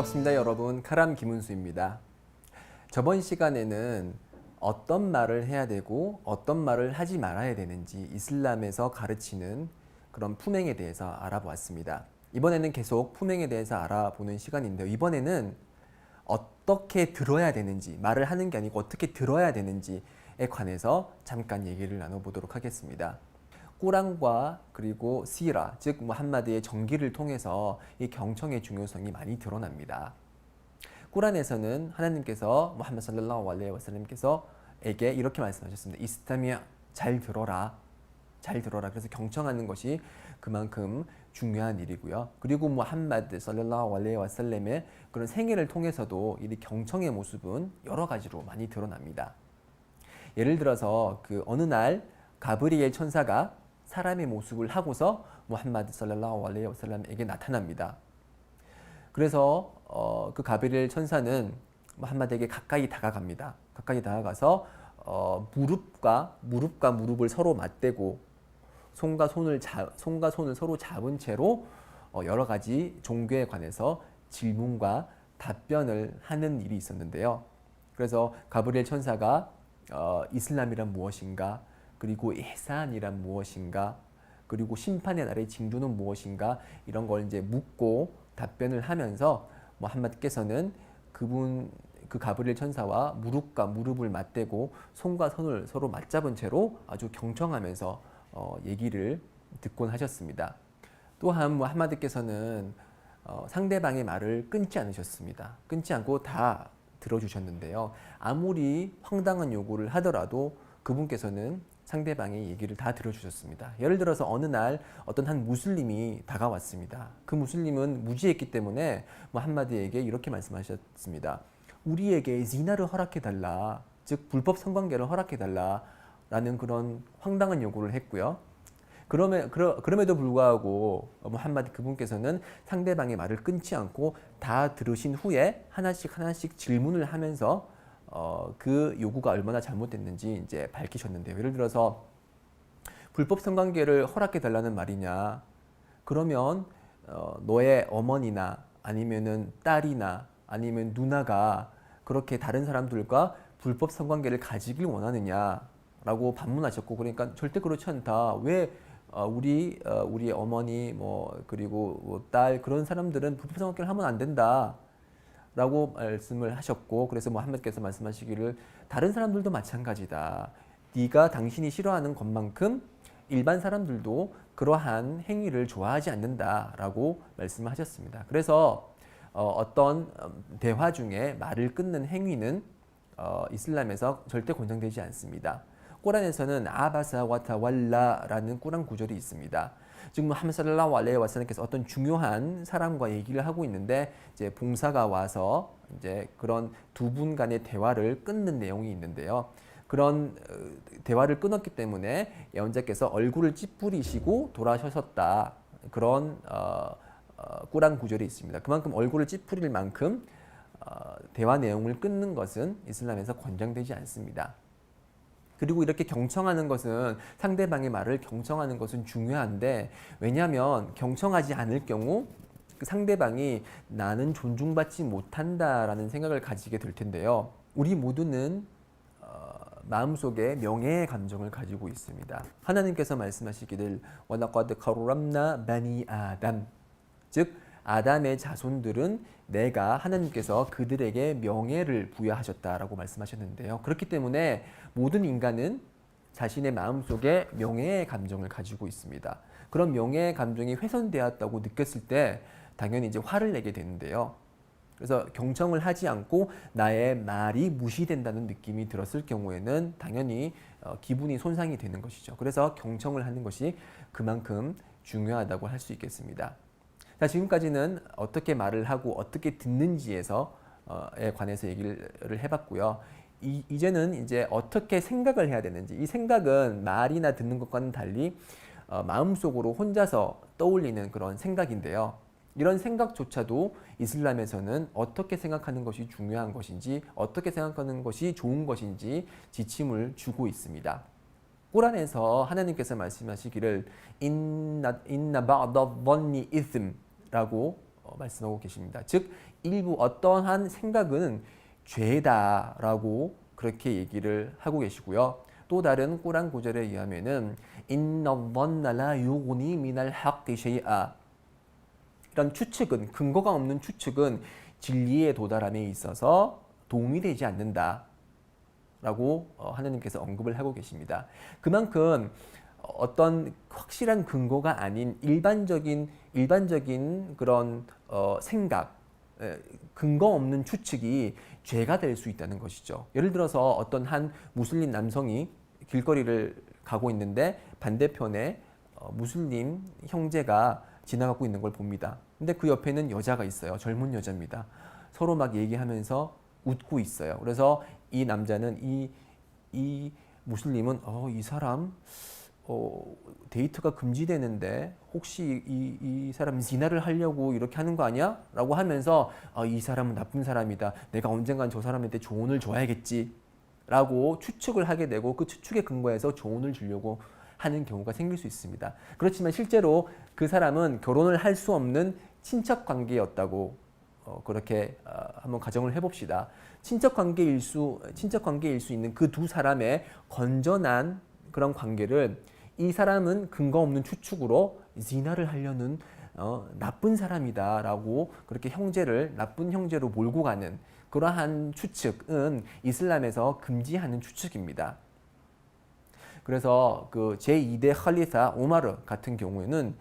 반갑습니다, 여러분. 카람 김은수입니다. 저번 시간에는 어떤 말을 해야 되고 어떤 말을 하지 말아야 되는지 이슬람에서 가르치는 그런 품행에 대해서 알아보았습니다. 이번에는 계속 품행에 대해서 알아보는 시간인데요. 이번에는 어떻게 들어야 되는지, 말을 하는 게 아니고 어떻게 들어야 되는지에 관해서 잠깐 얘기를 나눠보도록 하겠습니다. 꾸란과 그리고 시라, 즉 무함마드의 정기를 통해서 이 경청의 중요성이 많이 드러납니다. 꾸란에서는 하나님께서 무함마드 살랄라후 알레이히 와살람께서 에게 이렇게 말씀하셨습니다. 이스타미야, 잘 들어라. 잘 들어라. 그래서 경청하는 것이 그만큼 중요한 일이고요. 그리고 무함마드 살랄라후 알레이히 와살람의 그런 생애를 통해서도 이 경청의 모습은 여러 가지로 많이 드러납니다. 예를 들어서 그 어느 날 가브리엘 천사가 사람의 모습을 하고서 무함마드 살랄라후 알레이히 와살람에게 나타납니다. 그래서 그 가브리엘 천사는 무함마드에게 가까이 다가갑니다. 가까이 다가가서 무릎과 무릎을 서로 맞대고 손과 손을 서로 잡은 채로 여러 가지 종교에 관해서 질문과 답변을 하는 일이 있었는데요. 그래서 가브리엘 천사가 이슬람이란 무엇인가, 그리고 ihsan이란 무엇인가, 그리고 심판의 날의 징조는 무엇인가, 이런 걸 이제 묻고 답변을 하면서 무함마드께서는 그 가브리엘 천사와 무릎과 무릎을 맞대고 손과 손을 서로 맞잡은 채로 아주 경청하면서 얘기를 듣곤 하셨습니다. 또한 무함마드께서는 상대방의 말을 끊지 않으셨습니다. 끊지 않고 다 들어주셨는데요. 아무리 황당한 요구를 하더라도 그분께서는 상대방의 얘기를 다 들어주셨습니다. 예를 들어서 어느 날 어떤 한 무슬림이 다가왔습니다. 그 무슬림은 무지했기 때문에 무함마드에게 이렇게 말씀하셨습니다. 우리에게 지나를 허락해달라, 즉 불법 성관계를 허락해달라 라는 그런 황당한 요구를 했고요. 그럼에도 불구하고 무함마드 그분께서는 상대방의 말을 끊지 않고 다 들으신 후에 하나씩 질문을 하면서 그 요구가 얼마나 잘못됐는지 이제 밝히셨는데요. 예를 들어서 불법 성관계를 허락해 달라는 말이냐? 그러면 너의 어머니나 아니면은 딸이나 아니면 누나가 그렇게 다른 사람들과 불법 성관계를 가지길 원하느냐라고 반문하셨고, 그러니까 절대 그렇지 않다. 왜 우리 어머니 그리고 딸 그런 사람들은 불법 성관계를 하면 안 된다. 라고 말씀을 하셨고, 그래서 무함마드께서 말씀하시기를 다른 사람들도 마찬가지다. 네가 당신이 싫어하는 것만큼 일반 사람들도 그러한 행위를 좋아하지 않는다라고 말씀을 하셨습니다. 그래서 어떤 대화 중에 말을 끊는 행위는 이슬람에서 절대 권장되지 않습니다. 꾸란에서는 아바사 와타왈라라는 꾸란 구절이 있습니다. 즉 무함마드 살랄라후 알레이히 와살람께서 어떤 중요한 사람과 얘기를 하고 있는데 이제 봉사가 와서 이제 그런 두 분 간의 대화를 끊는 내용이 있는데요. 그런 대화를 끊었기 때문에 예언자께서 얼굴을 찌푸리시고 돌아서셨다. 그런 꾸란 구절이 있습니다. 그만큼 얼굴을 찌푸릴 만큼 대화 내용을 끊는 것은 이슬람에서 권장되지 않습니다. 그리고 이렇게 경청하는 것은, 상대방의 말을 경청하는 것은 중요한데, 왜냐하면 경청하지 않을 경우 그 상대방이 나는 존중받지 못한다라는 생각을 가지게 될 텐데요. 우리 모두는 마음속에 명예의 감정을 가지고 있습니다. 하나님께서 말씀하시기를 وَلَقَدْ كَرَّمْنَا بَنِي آدَمَ, 즉 아담의 자손들은 내가 하나님께서 그들에게 명예를 부여하셨다라고 말씀하셨는데요. 그렇기 때문에 모든 인간은 자신의 마음속에 명예의 감정을 가지고 있습니다. 그런 명예의 감정이 훼손되었다고 느꼈을 때 당연히 이제 화를 내게 되는데요. 그래서 경청을 하지 않고 나의 말이 무시된다는 느낌이 들었을 경우에는 당연히 기분이 손상이 되는 것이죠. 그래서 경청을 하는 것이 그만큼 중요하다고 할 수 있겠습니다. 자, 지금까지는 어떻게 말을 하고 어떻게 듣는지에서 관해서 얘기를 해봤고요. 이제는 이제 어떻게 생각을 해야 되는지, 이 생각은 말이나 듣는 것과는 달리 마음속으로 혼자서 떠올리는 그런 생각인데요. 이런 생각조차도 이슬람에서는 어떻게 생각하는 것이 중요한 것인지, 어떻게 생각하는 것이 좋은 것인지 지침을 주고 있습니다. 꾸란에서 하나님께서 말씀하시기를 인나 바'다 ظن이 이슴 라고 말씀하고 계십니다. 즉 일부 어떠한 생각은 죄다라고 그렇게 얘기를 하고 계시고요. 또 다른 꾸란 구절에 의하면은 인나 ظن لا يغني من الحق شيئا 이런 추측은 근거가 없는 추측은 진리에 도달함에 있어서 도움이 되지 않는다. 라고 하나님께서 언급을 하고 계십니다. 그만큼 어떤 확실한 근거가 아닌 일반적인 그런 생각, 근거 없는 추측이 죄가 될 수 있다는 것이죠. 예를 들어서 어떤 한 무슬림 남성이 길거리를 가고 있는데 반대편에 무슬림 형제가 지나가고 있는 걸 봅니다. 근데 그 옆에는 여자가 있어요. 젊은 여자입니다. 서로 막 얘기하면서 웃고 있어요. 그래서 이 남자는 이 무슬림은 이 사람 데이트가 금지되는데 혹시 이 사람 지나를 하려고 이렇게 하는 거 아니야? 라고 하면서 이 사람은 나쁜 사람이다. 내가 언젠간 저 사람한테 조언을 줘야겠지. 라고 추측을 하게 되고 그 추측에 근거해서 조언을 주려고 하는 경우가 생길 수 있습니다. 그렇지만 실제로 그 사람은 결혼을 할 수 없는 친척 관계였다고 그렇게 한번 가정을 해봅시다. 친척 관계일 수 있는 그 두 사람의 건전한 그런 관계를 이 사람은 근거 없는 추측으로 지나를 하려는 나쁜 사람이다라고 그렇게 나쁜 형제로 몰고 가는 그러한 추측은 이슬람에서 금지하는 추측입니다. 그래서 그 제2대 칼리파 오마르 같은 경우에는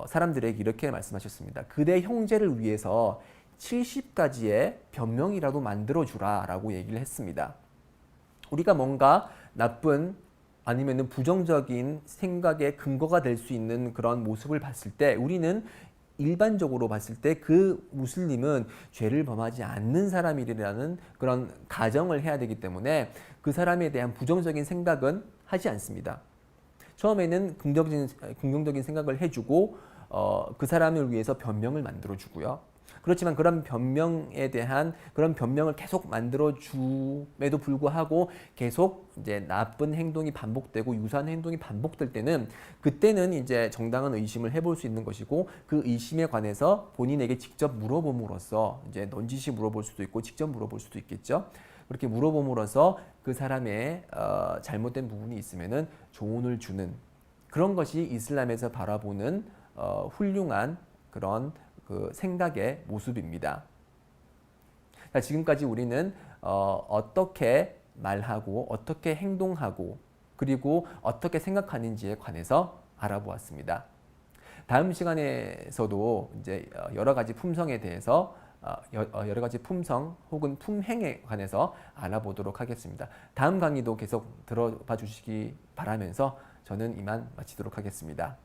사람들에게 이렇게 말씀하셨습니다. 그대 형제를 위해서 70가지의 변명이라도 만들어주라 라고 얘기를 했습니다. 우리가 뭔가 나쁜 아니면 부정적인 생각의 근거가 될 수 있는 그런 모습을 봤을 때 우리는 일반적으로 봤을 때 그 무슬림은 죄를 범하지 않는 사람이라는 그런 가정을 해야 되기 때문에 그 사람에 대한 부정적인 생각은 하지 않습니다. 처음에는 긍정적인 생각을 해주고 그 사람을 위해서 변명을 만들어주고요. 그렇지만 그런 변명을 계속 만들어줌에도 불구하고 계속 이제 나쁜 행동이 반복되고 유사한 행동이 반복될 때는 그때는 이제 정당한 의심을 해볼 수 있는 것이고 그 의심에 관해서 본인에게 직접 물어봄으로써 이제 넌지시 물어볼 수도 있고 직접 물어볼 수도 있겠죠. 그렇게 물어봄으로써 그 사람의 잘못된 부분이 있으면은 조언을 주는 그런 것이 이슬람에서 바라보는 훌륭한 그런 그 생각의 모습입니다. 자, 지금까지 우리는 어떻게 말하고 어떻게 행동하고 그리고 어떻게 생각하는지에 관해서 알아보았습니다. 다음 시간에서도 이제 여러 가지 품성에 대해서 여러 가지 품성 혹은 품행에 관해서 알아보도록 하겠습니다. 다음 강의도 계속 들어봐 주시기 바라면서 저는 이만 마치도록 하겠습니다.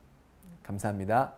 감사합니다.